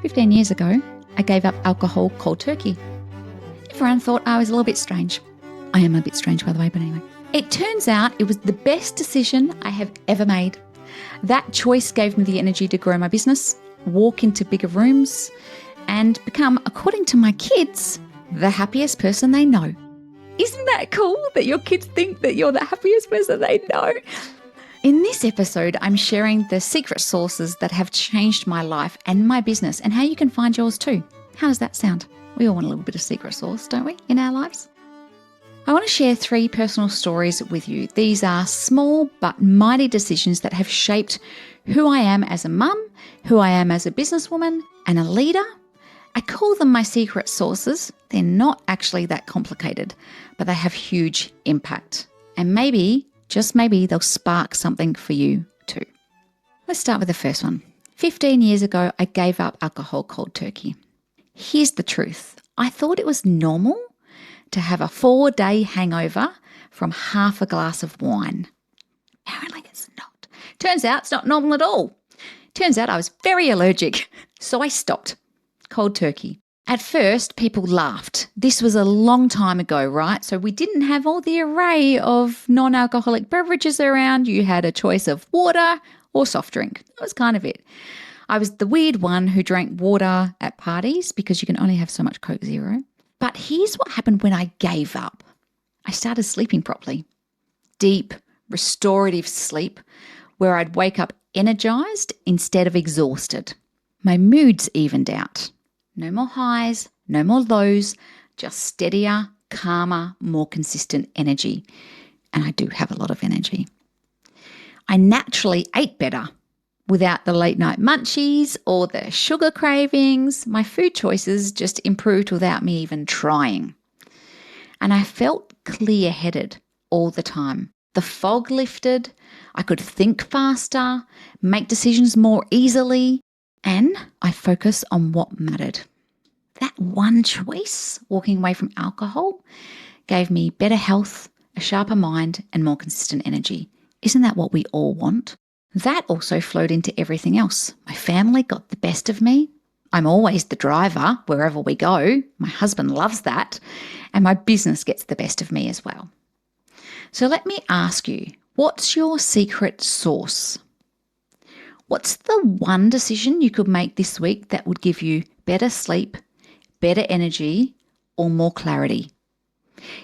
15 years ago, I gave up alcohol cold turkey. Everyone thought I was a little bit strange. I am a bit strange, by the way, but anyway. It turns out it was the best decision I have ever made. That choice gave me the energy to grow my business, walk into bigger rooms, and become, according to my kids, the happiest person they know. Isn't that cool that your kids think that you're the happiest person they know? In this episode, I'm sharing the secret sources that have changed my life and my business and how you can find yours too. How does that sound? We all want a little bit of secret sauce, don't we, in our lives? I want to share 3 personal stories with you. These are small but mighty decisions that have shaped who I am as a mum, who I am as a businesswoman and a leader. I call them my secret sources. They're not actually that complicated, but they have huge impact. And maybe, just maybe, they'll spark something for you too. Let's start with the first one. 15 years ago, I gave up alcohol cold turkey. Here's the truth. I thought it was normal to have a 4-day hangover from half a glass of wine. Apparently it's not. Turns out it's not normal at all. Turns out I was very allergic, so I stopped. Cold turkey. At first, people laughed. This was a long time ago, right? So we didn't have all the array of non-alcoholic beverages around. You had a choice of water or soft drink. That was kind of it. I was the weird one who drank water at parties because you can only have so much Coke Zero. But here's what happened when I gave up. I started sleeping properly. Deep, restorative sleep where I'd wake up energized instead of exhausted. My moods evened out. No more highs, no more lows, just steadier, calmer, more consistent energy. And I do have a lot of energy. I naturally ate better without the late night munchies or the sugar cravings. My food choices just improved without me even trying. And I felt clear-headed all the time. The fog lifted, I could think faster, make decisions more easily, and I focus on what mattered. That one choice, walking away from alcohol, gave me better health, a sharper mind, and more consistent energy. Isn't that what we all want? That also flowed into everything else. My family got the best of me. I'm always the driver wherever we go. My husband loves that. And my business gets the best of me as well. So let me ask you, what's your secret sauce? What's the one decision you could make this week that would give you better sleep, better energy, or more clarity?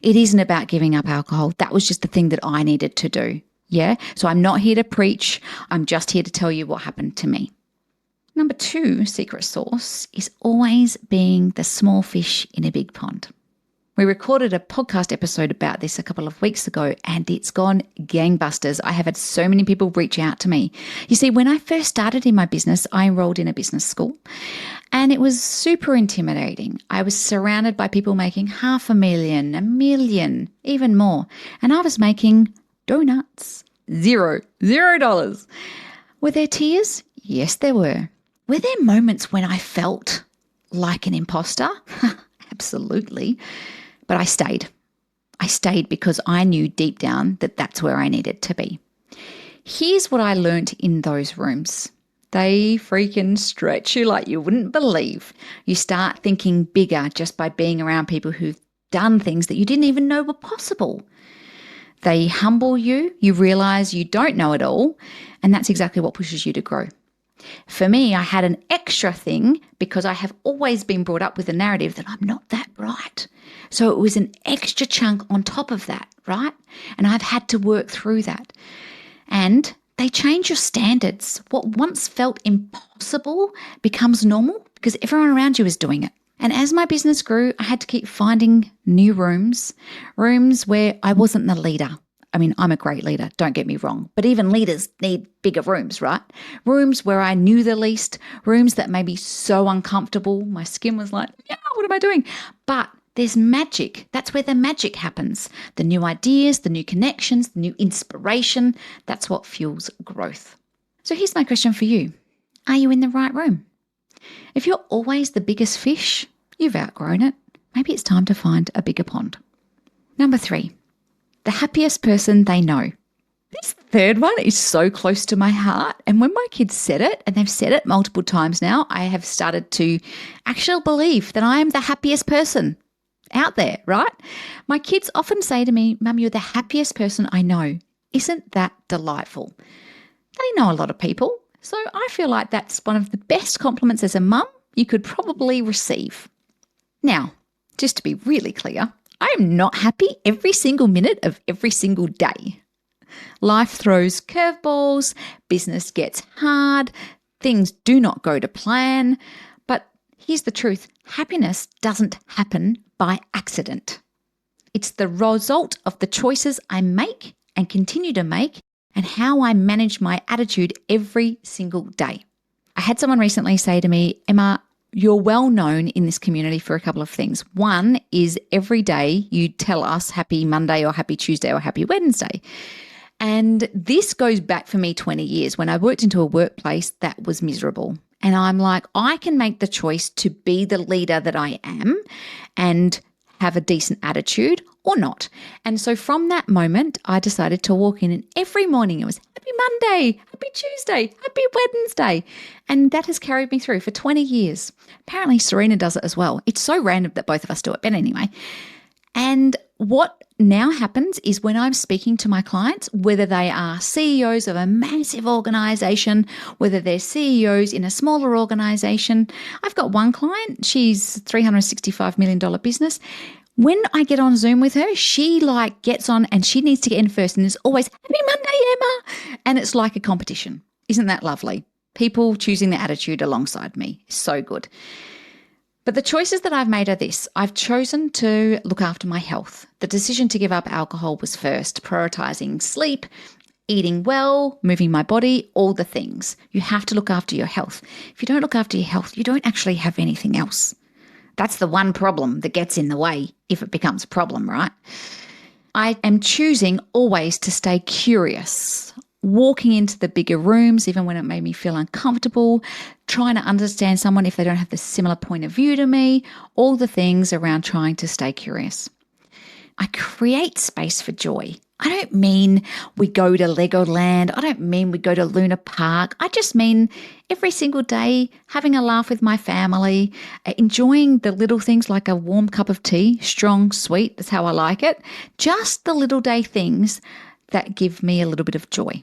It isn't about giving up alcohol. That was just the thing that I needed to do. Yeah, so I'm not here to preach. I'm just here to tell you what happened to me. Number 2 secret sauce is always being the small fish in a big pond. We recorded a podcast episode about this a couple of weeks ago and it's gone gangbusters. I have had so many people reach out to me. You see, when I first started in my business, I enrolled in a business school and it was super intimidating. I was surrounded by people making $500,000, $1 million, even more. And I was making donuts. $0. Were there tears? Yes, there were. Were there moments when I felt like an imposter? Absolutely. But I stayed. I stayed because I knew deep down that that's where I needed to be. Here's what I learned in those rooms. They freaking stretch you like you wouldn't believe. You start thinking bigger just by being around people who've done things that you didn't even know were possible. They humble you, you realize you don't know it all, and that's exactly what pushes you to grow. For me, I had an extra thing because I have always been brought up with the narrative that I'm not that bright. So it was an extra chunk on top of that, right? And I've had to work through that. And they change your standards. What once felt impossible becomes normal because everyone around you is doing it. And as my business grew, I had to keep finding new rooms where I wasn't the leader. I mean, I'm a great leader, don't get me wrong, but even leaders need bigger rooms, right? Rooms where I knew the least, rooms that made me so uncomfortable. My skin was like, yeah, what am I doing? But there's magic. That's where the magic happens. The new ideas, the new connections, the new inspiration. That's what fuels growth. So here's my question for you. Are you in the right room? If you're always the biggest fish, you've outgrown it. Maybe it's time to find a bigger pond. Number 3, the happiest person they know. This third one is so close to my heart. And when my kids said it, and they've said it multiple times now, I have started to actually believe that I am the happiest person out there, right? My kids often say to me, Mum, you're the happiest person I know. Isn't that delightful? They know a lot of people. So I feel like that's one of the best compliments as a mum you could probably receive. Now, just to be really clear, I am not happy every single minute of every single day. Life throws curveballs, business gets hard, things do not go to plan. But here's the truth, happiness doesn't happen by accident. It's the result of the choices I make and continue to make and how I manage my attitude every single day. I had someone recently say to me, Emma, you're well known in this community for a couple of things. One is every day you tell us happy Monday or happy Tuesday or happy Wednesday. And this goes back for me 20 years when I worked into a workplace that was miserable. And I'm like, I can make the choice to be the leader that I am and have a decent attitude or not. And so from that moment, I decided to walk in and every morning it was happy Monday, happy Tuesday, happy Wednesday. And that has carried me through for 20 years. Apparently Serena does it as well. It's so random that both of us do it, but anyway. And what now happens is when I'm speaking to my clients, whether they are CEOs of a massive organization, whether they're CEOs in a smaller organization, I've got one client, she's a $365 million business. When I get on Zoom with her, she gets on and she needs to get in first and there's always, happy Monday, Emma. And it's like a competition. Isn't that lovely? People choosing the attitude alongside me. So good. But the choices that I've made are this. I've chosen to look after my health. The decision to give up alcohol was first, prioritizing sleep, eating well, moving my body, all the things. You have to look after your health. If you don't look after your health, you don't actually have anything else. That's the one problem that gets in the way if it becomes a problem, right? I am choosing always to stay curious, walking into the bigger rooms, even when it made me feel uncomfortable, trying to understand someone if they don't have the similar point of view to me, all the things around trying to stay curious. I create space for joy. I don't mean we go to Legoland. I don't mean we go to Luna Park. I just mean every single day having a laugh with my family, enjoying the little things like a warm cup of tea, strong, sweet, that's how I like it. Just the little day things that give me a little bit of joy.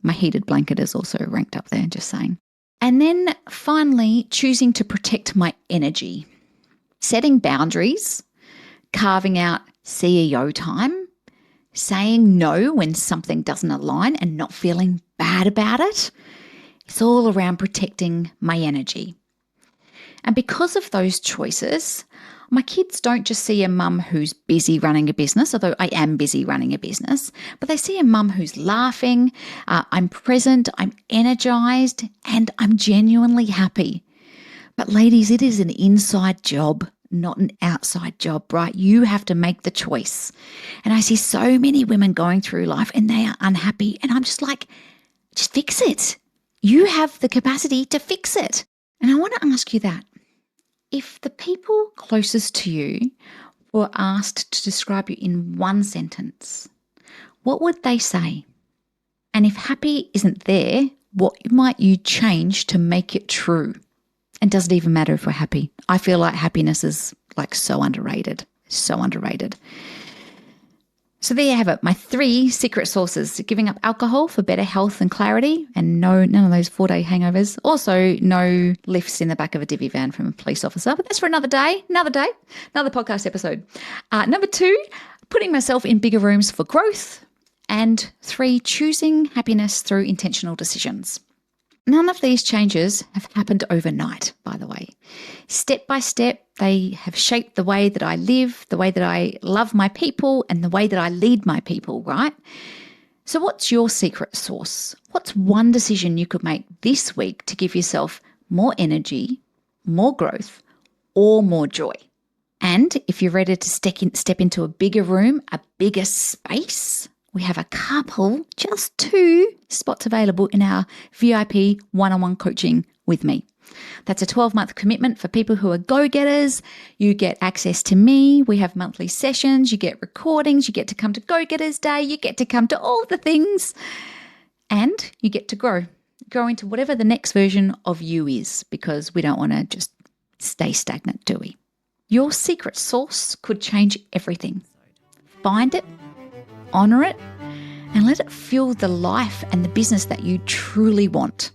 My heated blanket is also ranked up there, just saying. And then finally, choosing to protect my energy, setting boundaries, carving out CEO time, saying no when something doesn't align and not feeling bad about it. It's all around protecting my energy. And because of those choices, my kids don't just see a mum who's busy running a business, although I am busy running a business, but they see a mum who's laughing, I'm present, I'm energized, and I'm genuinely happy. But ladies, it is an inside job, not an outside job, right? You have to make the choice. And I see so many women going through life and they are unhappy. And I'm just like, just fix it. You have the capacity to fix it. And I want to ask you that. If the people closest to you were asked to describe you in one sentence, what would they say? And if happy isn't there, what might you change to make it true? And does it even matter if we're happy? I feel like happiness is so underrated, so underrated. So there you have it, my 3 secret sources: giving up alcohol for better health and clarity, and none of those 4-day hangovers. Also, no lifts in the back of a divvy van from a police officer, but that's for another day, another podcast episode. Number 2, putting myself in bigger rooms for growth. And 3, choosing happiness through intentional decisions. None of these changes have happened overnight, by the way. Step by step, they have shaped the way that I live, the way that I love my people, and the way that I lead my people, right? So what's your secret sauce? What's one decision you could make this week to give yourself more energy, more growth, or more joy? And if you're ready to step into a bigger room, a bigger space, we have a couple, just 2 spots available in our VIP one-on-one coaching with me. That's a 12-month commitment for people who are go-getters. You get access to me. We have monthly sessions. You get recordings. You get to come to Go-Getters Day. You get to come to all the things. And you get to grow into whatever the next version of you is, because we don't want to just stay stagnant, do we? Your secret sauce could change everything. Find it, honor it, and let it fuel the life and the business that you truly want.